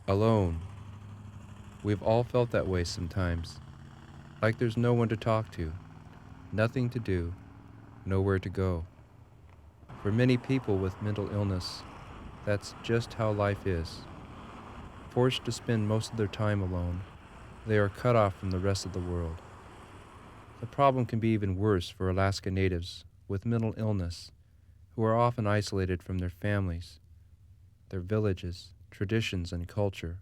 alone. We've all felt that way sometimes, like there's no one to talk to, nothing to do, nowhere to go. For many people with mental illness, that's just how life is. Forced to spend most of their time alone, they are cut off from the rest of the world. The problem can be even worse for Alaska Natives with mental illness, who are often isolated from their families, their villages, traditions, and culture.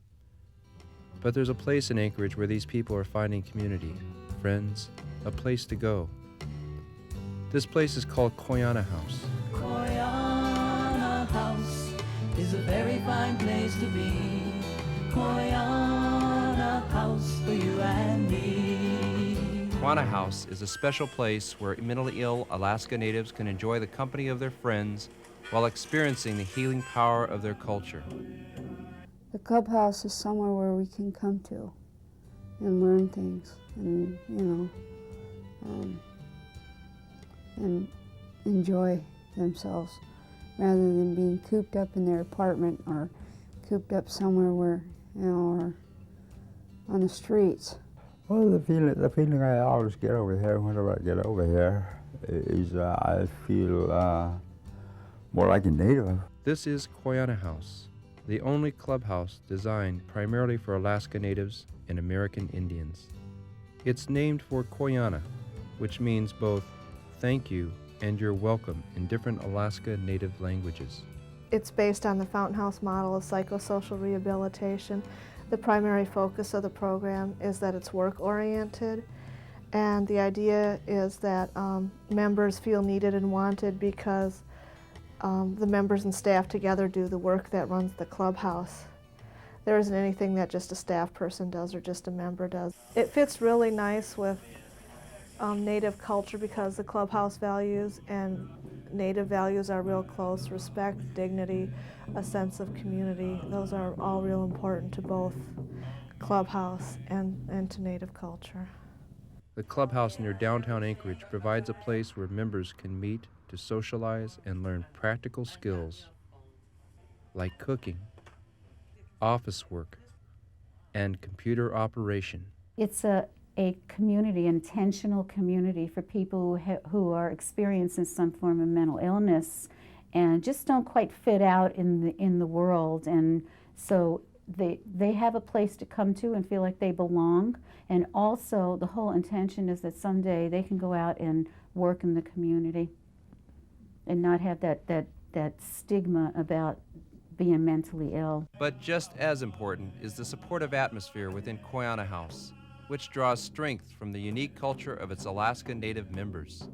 But there's a place in Anchorage where these people are finding community, friends, a place to go. This place is called Quyana House. Quyana House is a very fine place to be. Quyana House for you and me. Quyana House is a special place where mentally ill Alaska Natives can enjoy the company of their friends while experiencing the healing power of their culture. The clubhouse is somewhere where we can come to and learn things and, and enjoy themselves rather than being cooped up in their apartment or cooped up somewhere where, or on the streets. Well, the feeling I always get over here whenever I get over here is I feel more like a native. This is Quyana House, the only clubhouse designed primarily for Alaska Natives and American Indians. It's named for Quyana, which means both thank you and you're welcome in different Alaska Native languages. It's based on the Fountain House model of psychosocial rehabilitation. The primary focus of the program is that it's work-oriented, and the idea is that members feel needed and wanted because the members and staff together do the work that runs the clubhouse. There isn't anything that just a staff person does or just a member does. It fits really nice with Native culture because the clubhouse values and Native values are real close. Respect, dignity, a sense of community. Those are all real important to both clubhouse and to Native culture. The clubhouse near downtown Anchorage provides a place where members can meet to socialize and learn practical skills like cooking, office work, and computer operation. It's a community, intentional community for people who are experiencing some form of mental illness and just don't quite fit out in the world, and so they have a place to come to and feel like they belong. And also the whole intention is that someday they can go out and work in the community and not have that stigma about being mentally ill. But just as important is the supportive atmosphere within Quyana House, which draws strength from the unique culture of its Alaska Native members.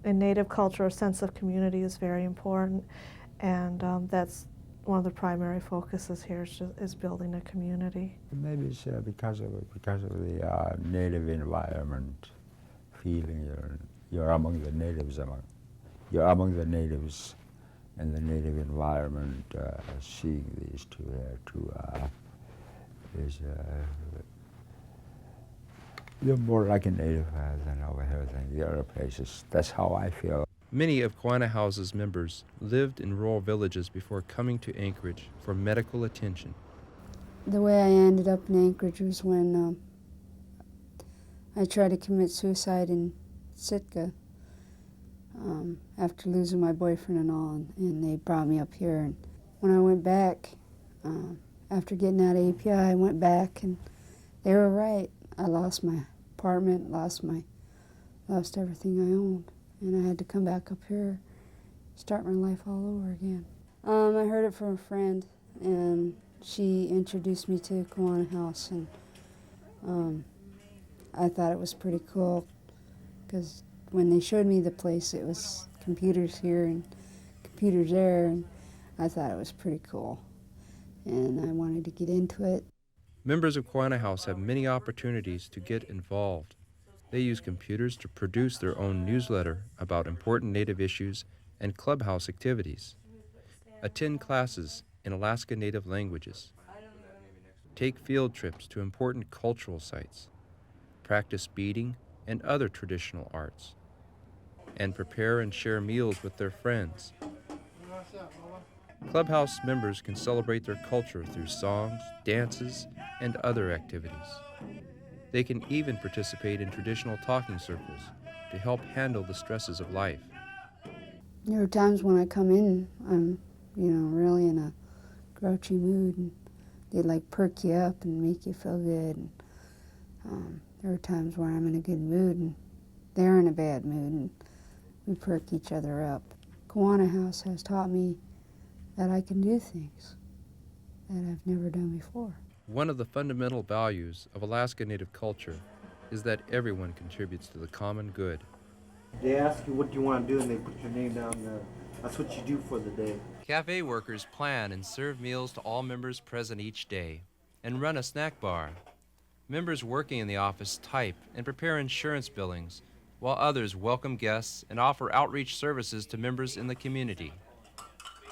In Native culture, a sense of community is very important, and that's one of the primary focuses here is building a community. Maybe it's because of the native environment, feeling you're among the natives, you're among the natives, and the native environment. Seeing these two there is you're more like a native than over here than the other places. That's how I feel. Many of Quyana House's members lived in rural villages before coming to Anchorage for medical attention. The way I ended up in Anchorage was when I tried to commit suicide in Sitka after losing my boyfriend and all, and they brought me up here. And when I went back, after getting out of API, I went back, and they were right. I lost my apartment, lost everything I owned, and I had to come back up here, start my life all over again. I heard it from a friend, and she introduced me to Quyana House, and I thought it was pretty cool because when they showed me the place, it was computers here and computers there, and I thought it was pretty cool, and I wanted to get into it. Members of Quyana House have many opportunities to get involved. They use computers to produce their own newsletter about important Native issues and clubhouse activities, attend classes in Alaska Native languages, take field trips to important cultural sites, practice beading and other traditional arts, and prepare and share meals with their friends. Clubhouse members can celebrate their culture through songs, dances, and other activities. They can even participate in traditional talking circles to help handle the stresses of life. There are times when I come in, I'm, really in a grouchy mood, and they like perk you up and make you feel good. And, there are times where I'm in a good mood and they're in a bad mood, and we perk each other up. Quyana House has taught me that I can do things that I've never done before. One of the fundamental values of Alaska Native culture is that everyone contributes to the common good. They ask you what do you want to do and they put your name down there. That's what you do for the day. Cafe workers plan and serve meals to all members present each day and run a snack bar. Members working in the office type and prepare insurance billings, while others welcome guests and offer outreach services to members in the community.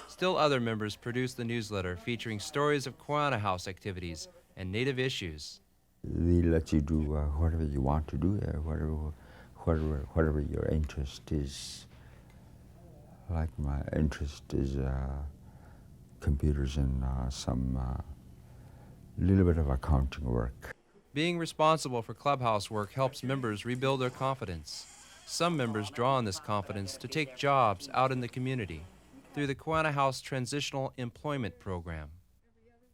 Still other members produce the newsletter featuring stories of Quyana House activities and Native issues. They let you do whatever you want to do there, whatever your interest is. Like my interest is computers and some little bit of accounting work. Being responsible for clubhouse work helps members rebuild their confidence. Some members draw on this confidence to take jobs out in the community through the Quyana House Transitional Employment Program.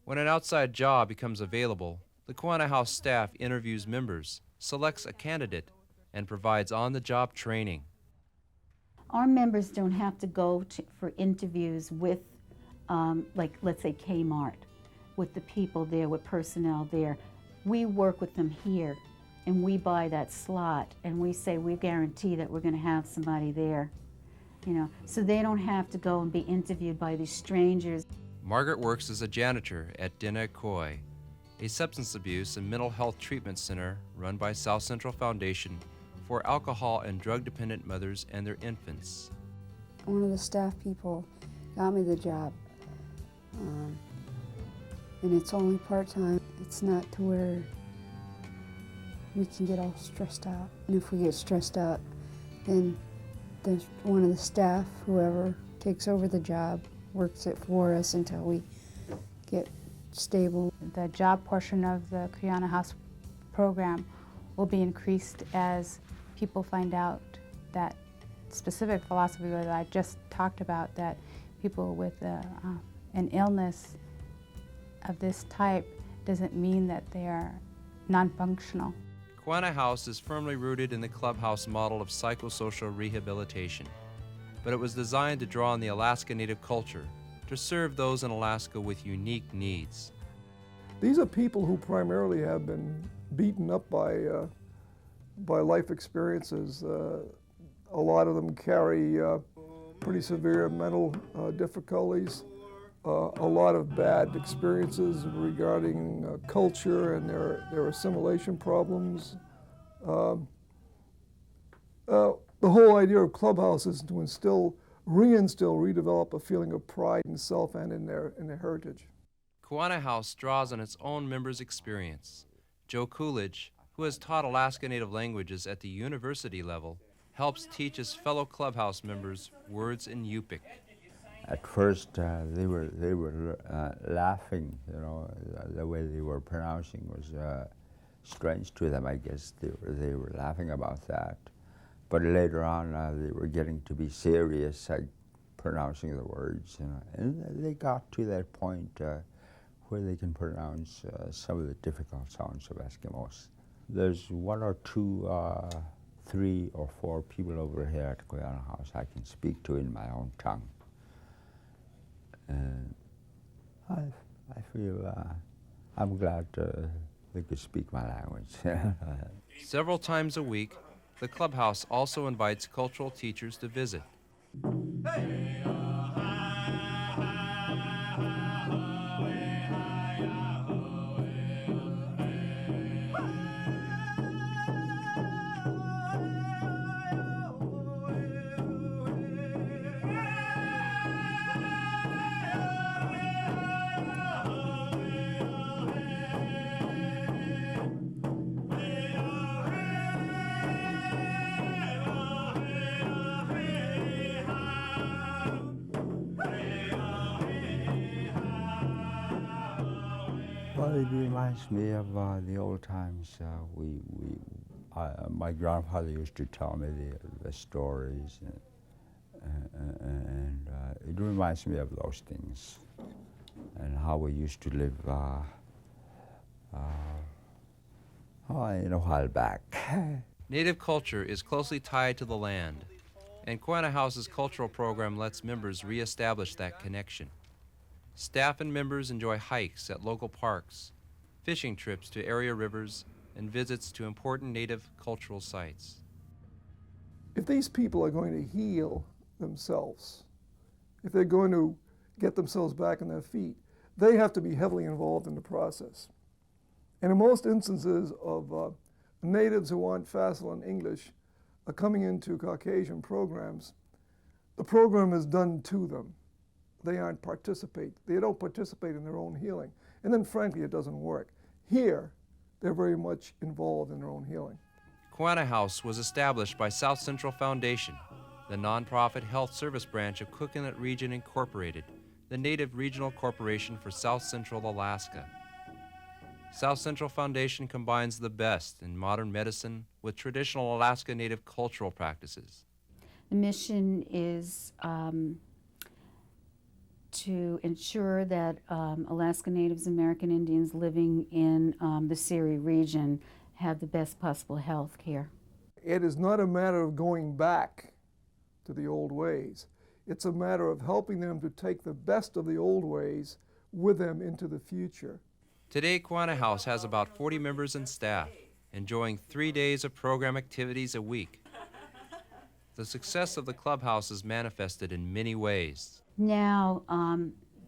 When an outside job becomes available, the Quyana House staff interviews members, selects a candidate, and provides on-the-job training. Our members don't have to go for interviews with, like, let's say Kmart, with the people there, with personnel there. We work with them here, and we buy that slot, and we say we guarantee that we're going to have somebody there. So they don't have to go and be interviewed by these strangers. Margaret works as a janitor at Dinakoi, a substance abuse and mental health treatment center run by Southcentral Foundation for alcohol and drug-dependent mothers and their infants. One of the staff people got me the job, and it's only part-time. It's not to where we can get all stressed out. And if we get stressed out, then there's one of the staff, whoever takes over the job, works it for us until we get stable. The job portion of the Quyana House program will be increased as people find out that specific philosophy that I just talked about, that people with an illness of this type doesn't mean that they are non-functional. Quyana House is firmly rooted in the clubhouse model of psychosocial rehabilitation, but it was designed to draw on the Alaska Native culture to serve those in Alaska with unique needs. These are people who primarily have been beaten up by life experiences. A lot of them carry pretty severe mental difficulties, a lot of bad experiences regarding culture and their assimilation problems. The whole idea of Clubhouse is to redevelop a feeling of pride in self and in their heritage. Quyana House draws on its own members' experience. Joe Coolidge, who has taught Alaska Native languages at the university level, helps teach his fellow clubhouse members words in Yupik. At first, they were laughing. The way they were pronouncing was strange to them. I guess they were laughing about that. But later on, they were getting to be serious, pronouncing the words, and they got to that point where they can pronounce some of the difficult sounds of Eskimos. There's one or two, 3 or 4 people over here at Quyana House I can speak to in my own tongue. And I feel I'm glad they could speak my language. Several times a week, the clubhouse also invites cultural teachers to visit. Well, it reminds me of the old times. My grandfather used to tell me the stories, and it reminds me of those things and how we used to live in a while back. Native culture is closely tied to the land, and Quyana House's cultural program lets members reestablish that connection. Staff and members enjoy hikes at local parks, fishing trips to area rivers, and visits to important native cultural sites. If these people are going to heal themselves, if they're going to get themselves back on their feet, they have to be heavily involved in the process. And in most instances of natives who aren't facile in English are coming into Caucasian programs, the program is done to them. They don't participate in their own healing. And then frankly, it doesn't work. Here, they're very much involved in their own healing. Quyana House was established by Southcentral Foundation, the nonprofit health service branch of Cook Inlet Region Incorporated, the native regional corporation for South Central Alaska. Southcentral Foundation combines the best in modern medicine with traditional Alaska Native cultural practices. The mission is to ensure that Alaska Natives, American Indians living in the Seri region have the best possible health care. It is not a matter of going back to the old ways. It's a matter of helping them to take the best of the old ways with them into the future. Today, Quyana House has about 40 members and staff, enjoying 3 days of program activities a week. The success of the clubhouse is manifested in many ways. Now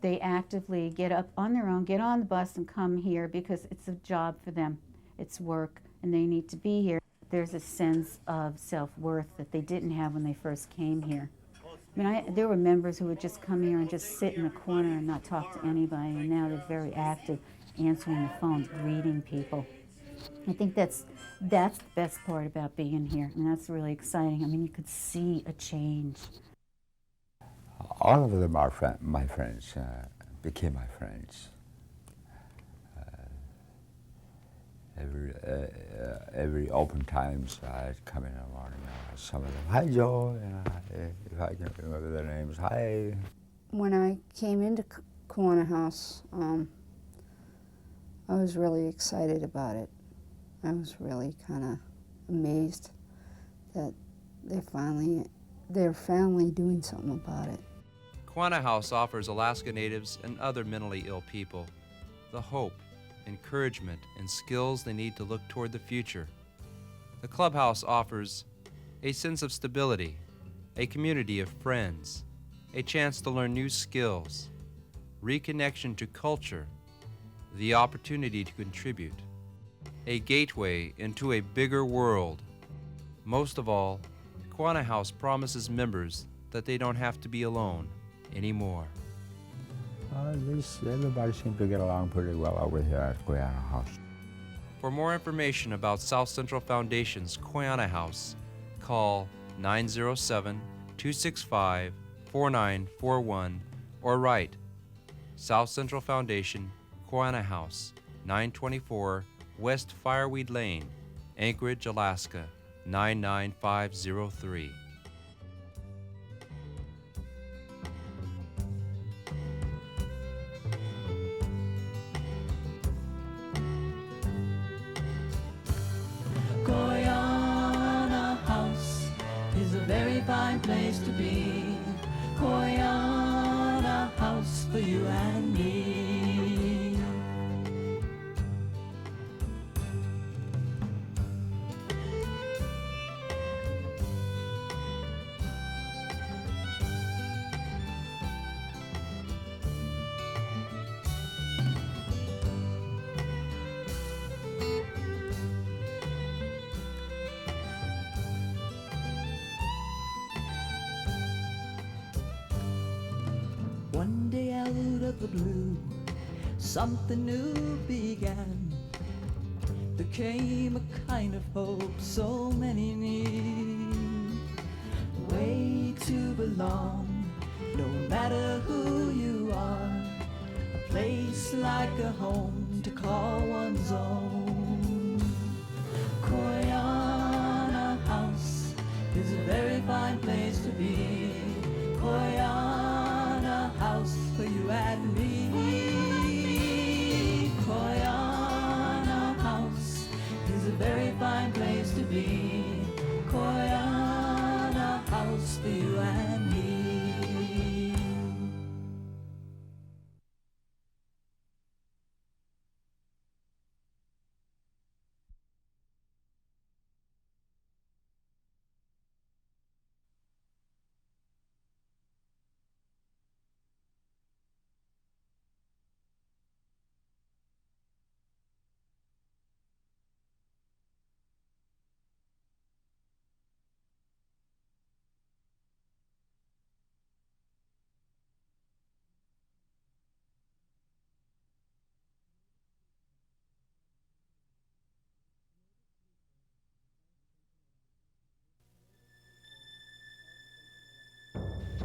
they actively get up on their own, get on the bus and come here because it's a job for them. It's work and they need to be here. There's a sense of self-worth that they didn't have when they first came here. I mean, there were members who would just come here and just sit in a corner and not talk to anybody, and now they're very active, answering the phones, greeting people. I think that's the best part about being here, and that's really exciting. I mean, you could see a change. All of them are my friends, became my friends. Every open times I'd come in the morning. Some of them, hi Joe, if I can remember their names, hi. When I came into Quyana House, I was really excited about it. I was really kind of amazed that they're finally doing something about it. Quyana House offers Alaska Natives and other mentally ill people the hope, encouragement, and skills they need to look toward the future. The clubhouse offers a sense of stability, a community of friends, a chance to learn new skills, reconnection to culture, the opportunity to contribute, a gateway into a bigger world. Most of all, Quyana House promises members that they don't have to be alone anymore. Everybody seems to get along pretty well over here at Quyana House. For more information about Southcentral Foundation's Quyana House, call 907-265-4941 or write Southcentral Foundation, Quyana House, 924 West Fireweed Lane, Anchorage, Alaska, 99503. Quyana House is a very fine place to be. Quyana House for you and me. One day out of the blue, something new began. There came a kind of hope so many need. Way to belong, no matter who you are. A place like a home to call one's own. Quyana House is a very fine place to be. Quyana House for you and me. Quyana House is a very fine place to be. Quyana House for you and me.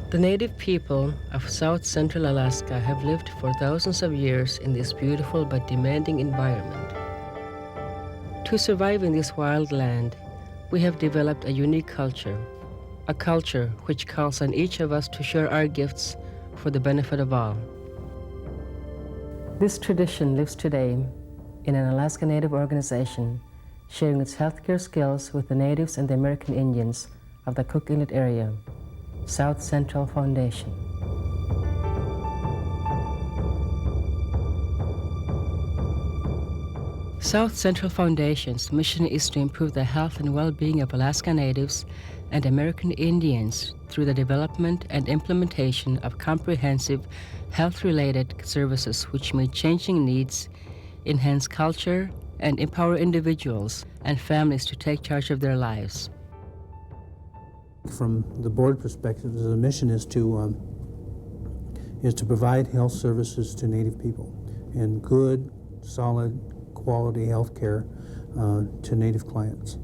The native people of South Central Alaska have lived for thousands of years in this beautiful but demanding environment. To survive in this wild land, we have developed a unique culture, a culture which calls on each of us to share our gifts for the benefit of all. This tradition lives today in an Alaska Native organization, sharing its healthcare skills with the natives and the American Indians of the Cook Inlet area, Southcentral Foundation. Southcentral Foundation's mission is to improve the health and well-being of Alaska Natives and American Indians through the development and implementation of comprehensive health-related services which meet changing needs, enhance culture, and empower individuals and families to take charge of their lives. From the board perspective, the mission is to provide health services to Native people and good, solid, quality health care to Native clients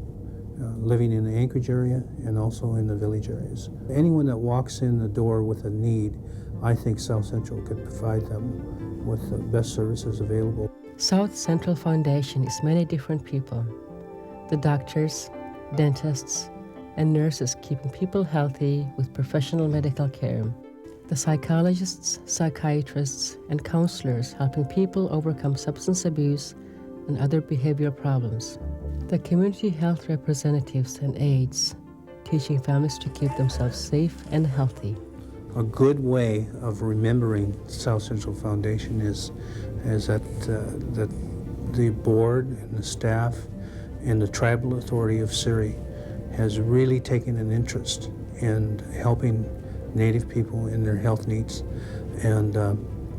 living in the Anchorage area and also in the village areas. Anyone that walks in the door with a need, I think South Central could provide them with the best services available. Southcentral Foundation is many different people. The doctors, dentists, and nurses keeping people healthy with professional medical care. The psychologists, psychiatrists, and counselors helping people overcome substance abuse and other behavioral problems. The community health representatives and aides teaching families to keep themselves safe and healthy. A good way of remembering South Central Foundation is that the board and the staff and the tribal authority of Surrey has really taken an interest in helping Native people in their health needs and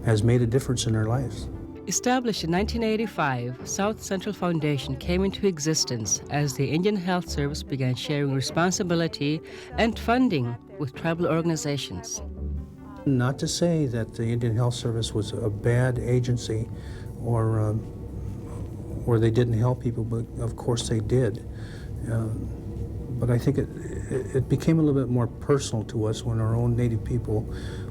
has made a difference in their lives. Established in 1985, Southcentral Foundation came into existence as the Indian Health Service began sharing responsibility and funding with tribal organizations. Not to say that the Indian Health Service was a bad agency or they didn't help people, but of course they did. But I think it became a little bit more personal to us when our own Native people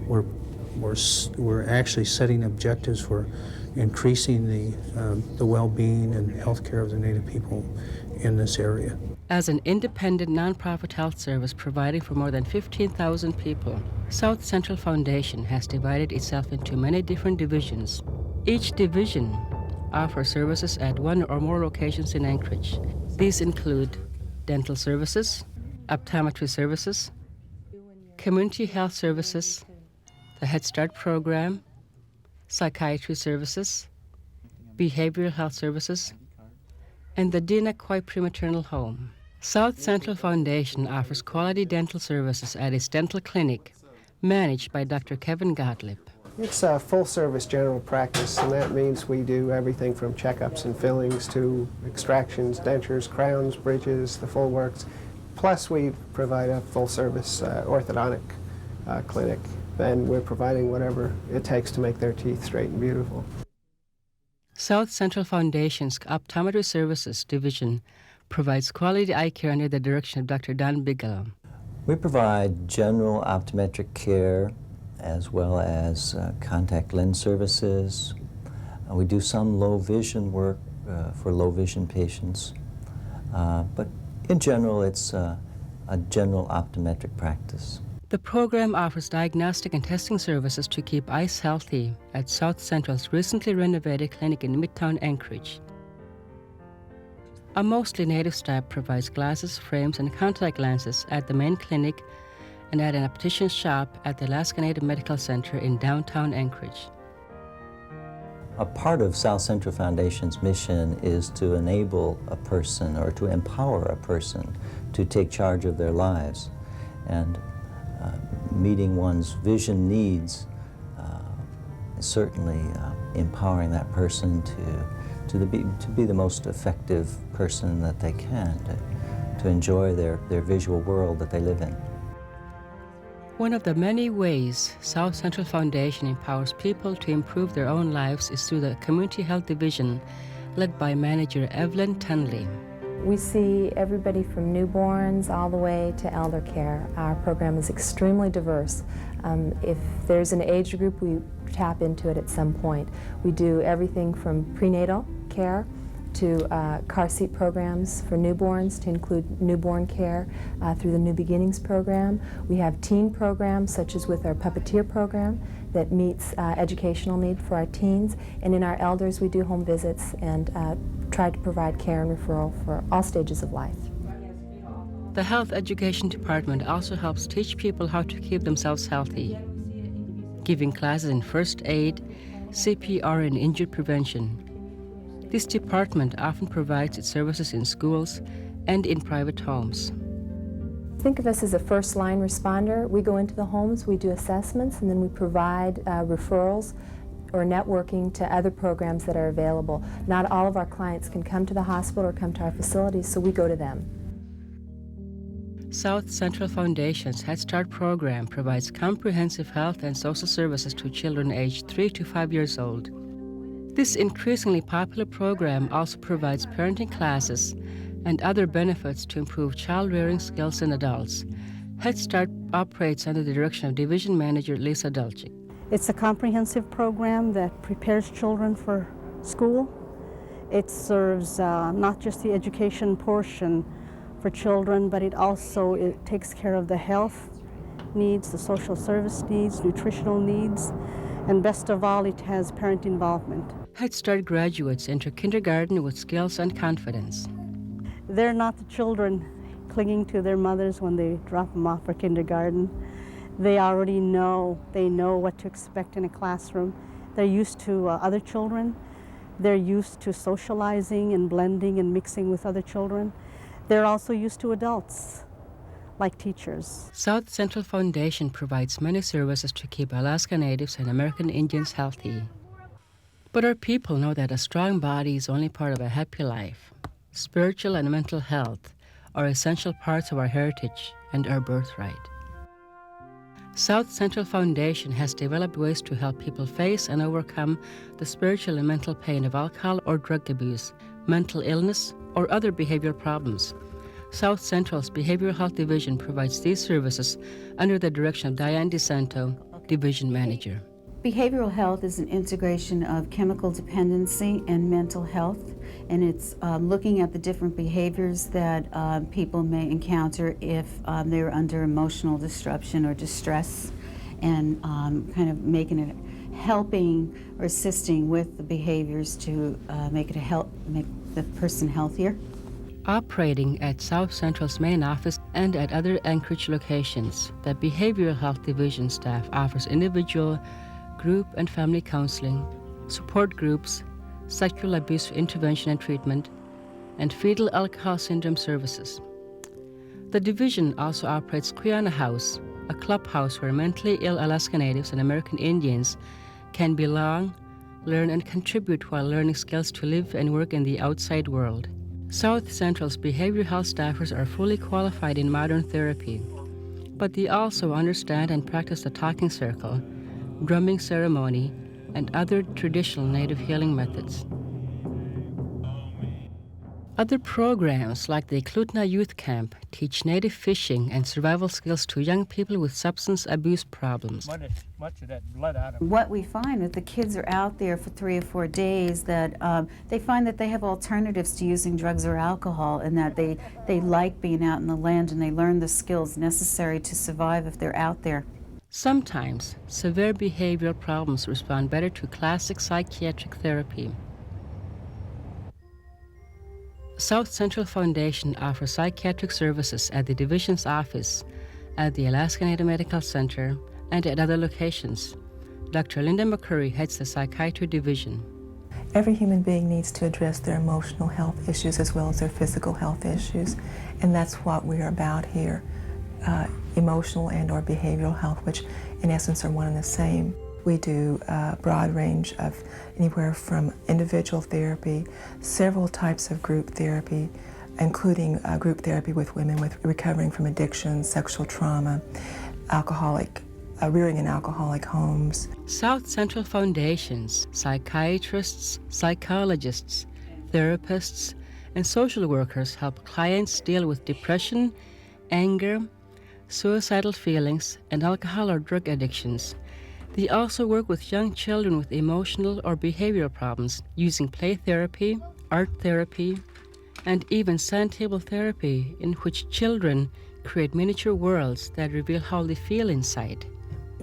were actually setting objectives for increasing the well-being and health care of the Native people in this area. As an independent nonprofit health service providing for more than 15,000 people, Southcentral Foundation has divided itself into many different divisions. Each division offers services at one or more locations in Anchorage. These include dental services, optometry services, community health services, the Head Start program, psychiatry services, behavioral health services, and the Dinakoi Prematernal Home. Southcentral Foundation offers quality dental services at its dental clinic, managed by Dr. Kevin Gottlieb. It's a full-service general practice, and that means we do everything from checkups and fillings to extractions, dentures, crowns, bridges, the full works. Plus, we provide a full-service orthodontic clinic, and we're providing whatever it takes to make their teeth straight and beautiful. Southcentral Foundation's Optometry Services Division provides quality eye care under the direction of Dr. Don Bigelow. We provide general optometric care as well as contact lens services. We do some low vision work for low vision patients, but in general it's a general optometric practice. The program offers diagnostic and testing services to keep eyes healthy at South Central's recently renovated clinic in Midtown Anchorage. A mostly native staff provides glasses, frames, and contact lenses at the main clinic and at an optician's shop at the Alaska Native Medical Center in downtown Anchorage. A part of South Central Foundation's mission is to enable a person or to empower a person to take charge of their lives. And meeting one's vision needs is certainly empowering that person to be the most effective person that they can, to enjoy their visual world that they live in. One of the many ways South Central Foundation empowers people to improve their own lives is through the Community Health Division, led by manager Evelyn Tunley. We see everybody from newborns all the way to elder care. Our program is extremely diverse. If there's an age group, we tap into it at some point. We do everything from prenatal care to car seat programs for newborns to include newborn care through the New Beginnings program. We have teen programs such as with our puppeteer program that meets educational need for our teens. And in our elders, we do home visits and try to provide care and referral for all stages of life. The Health Education Department also helps teach people how to keep themselves healthy, giving classes in first aid, CPR, and injury prevention. This department often provides its services in schools and in private homes. Think of us as a first-line responder. We go into the homes, we do assessments, and then we provide referrals or networking to other programs that are available. Not all of our clients can come to the hospital or come to our facilities, so we go to them. South Central Foundation's Head Start program provides comprehensive health and social services to children aged 3 to 5 years old. This increasingly popular program also provides parenting classes and other benefits to improve child-rearing skills in adults. Head Start operates under the direction of Division Manager Lisa Dolchok. It's a comprehensive program that prepares children for school. It serves not just the education portion for children, but it takes care of the health needs, the social service needs, nutritional needs, and best of all, it has parent involvement. Head Start graduates enter kindergarten with skills and confidence. They're not the children clinging to their mothers when they drop them off for kindergarten. They already know, what to expect in a classroom. They're used to other children. They're used to socializing and blending and mixing with other children. They're also used to adults, like teachers. South Central Foundation provides many services to keep Alaska Natives and American Indians healthy. But our people know that a strong body is only part of a happy life. Spiritual and mental health are essential parts of our heritage and our birthright. South Central Foundation has developed ways to help people face and overcome the spiritual and mental pain of alcohol or drug abuse, mental illness, or other behavioral problems. South Central's Behavioral Health Division provides these services under the direction of Diane DiSanto, Division Manager. Behavioral health is an integration of chemical dependency and mental health, and it's looking at the different behaviors that people may encounter if they're under emotional disruption or distress, and kind of making it, helping or assisting with the behaviors to make the person healthier. Operating at South Central's main office and at other Anchorage locations, the Behavioral Health Division staff offers individual, group and family counseling, support groups, sexual abuse intervention and treatment, and fetal alcohol syndrome services. The division also operates Quyana House, a clubhouse where mentally ill Alaska Natives and American Indians can belong, learn, and contribute while learning skills to live and work in the outside world. South Central's behavioral health staffers are fully qualified in modern therapy, but they also understand and practice the talking circle, drumming ceremony, and other traditional Native healing methods. Other programs like the Klutna Youth Camp teach native fishing and survival skills to young people with substance abuse problems. Much of that blood out of them. What we find is the kids are out there for 3 or 4 days that they find that they have alternatives to using drugs or alcohol, and that they like being out in the land, and they learn the skills necessary to survive if they're out there. Sometimes severe behavioral problems respond better to classic psychiatric therapy. Southcentral Foundation offers psychiatric services at the division's office, at the Alaska Native Medical Center, and at other locations. Dr. Linda McCurry heads the Psychiatry Division. Every human being needs to address their emotional health issues as well as their physical health issues, and that's what we're about here, emotional and or behavioral health, which in essence are one and the same. We do a broad range of anywhere from individual therapy, several types of group therapy, including group therapy with women recovering from addiction, sexual trauma, rearing in alcoholic homes. Southcentral Foundation's psychiatrists, psychologists, therapists, and social workers help clients deal with depression, anger, suicidal feelings, and alcohol or drug addictions. They also work with young children with emotional or behavioral problems using play therapy, art therapy, and even sand table therapy, in which children create miniature worlds that reveal how they feel inside.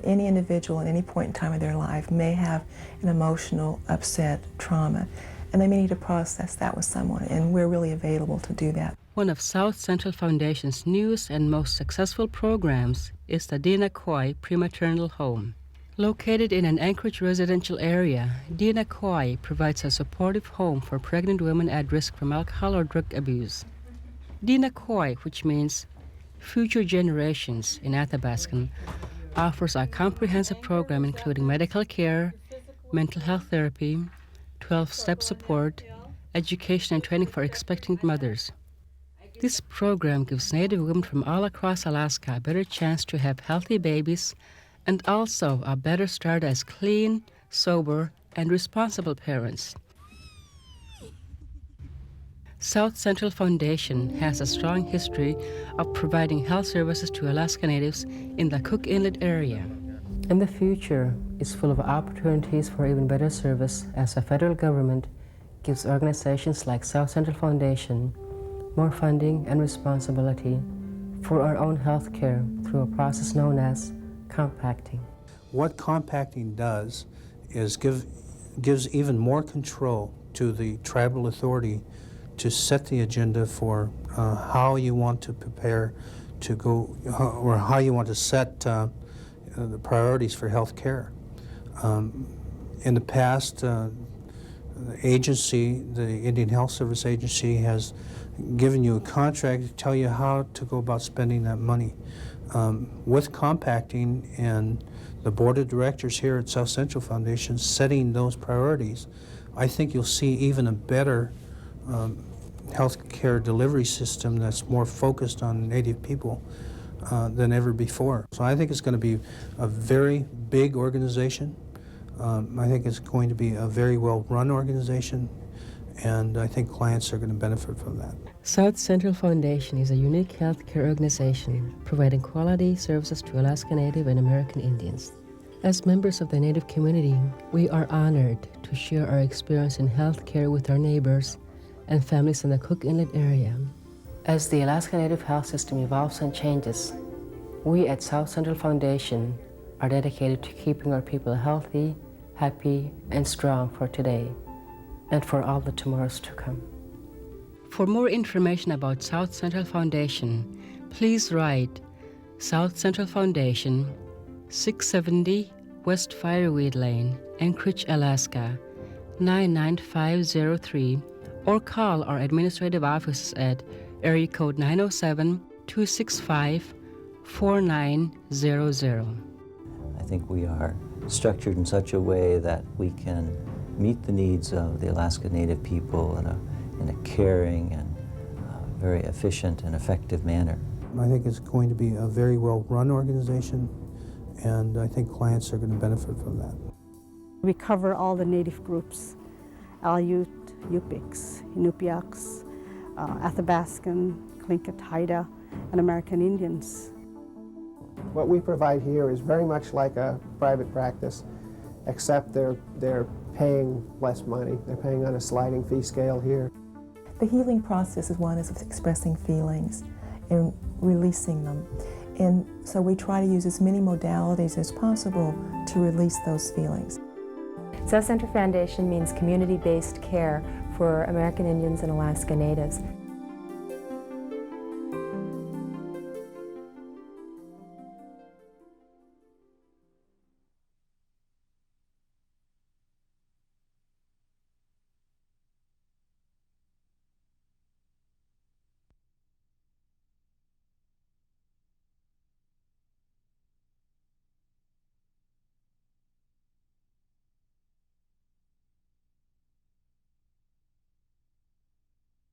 Any individual at any point in time of their life may have an emotional upset trauma, and they may need to process that with someone, and we're really available to do that. One of Southcentral Foundation's newest and most successful programs is the Dina Koi Prematernal Home. Located in an Anchorage residential area, Dina Koi provides a supportive home for pregnant women at risk from alcohol or drug abuse. Dina Koi, which means future generations in Athabascan, offers a comprehensive program including medical care, mental health therapy, 12-step support, education and training for expectant mothers. This program gives Native women from all across Alaska a better chance to have healthy babies and also a better start as clean, sober, and responsible parents. Southcentral Foundation has a strong history of providing health services to Alaska Natives in the Cook Inlet area. And the future is full of opportunities for even better service as the federal government gives organizations like Southcentral Foundation more funding and responsibility for our own health care through a process known as compacting. What compacting does is gives even more control to the tribal authority to set the agenda for how you want to prepare to go, or how you want to set the priorities for health care. In the past, the agency, the Indian Health Service Agency, has given you a contract to tell you how to go about spending that money. With compacting and the board of directors here at Southcentral Foundation setting those priorities, I think you'll see even a better health care delivery system that's more focused on Native people than ever before. So I think it's going to be a very big organization. I think it's going to be a very well-run organization, and I think clients are going to benefit from that. Southcentral Foundation is a unique healthcare organization providing quality services to Alaska Native and American Indians. As members of the Native community, we are honored to share our experience in healthcare with our neighbors and families in the Cook Inlet area. As the Alaska Native health system evolves and changes, we at Southcentral Foundation are dedicated to keeping our people healthy, happy, and strong for today and for all the tomorrows to come. For more information about Southcentral Foundation, please write Southcentral Foundation, 670 West Fireweed Lane, Anchorage, Alaska, 99503, or call our administrative offices at area code 907-265-4900. I think we are structured in such a way that we can meet the needs of the Alaska Native people in a caring and very efficient and effective manner. I think it's going to be a very well-run organization, and I think clients are going to benefit from that. We cover all the Native groups, Aleut, Yupiks, Inupiaks, Athabascan, Tlingit, Haida, and American Indians. What we provide here is very much like a private practice, except they're paying less money. They're paying on a sliding fee scale here. The healing process is one of expressing feelings and releasing them. And so we try to use as many modalities as possible to release those feelings. Southcentral Foundation means community-based care for American Indians and Alaska Natives.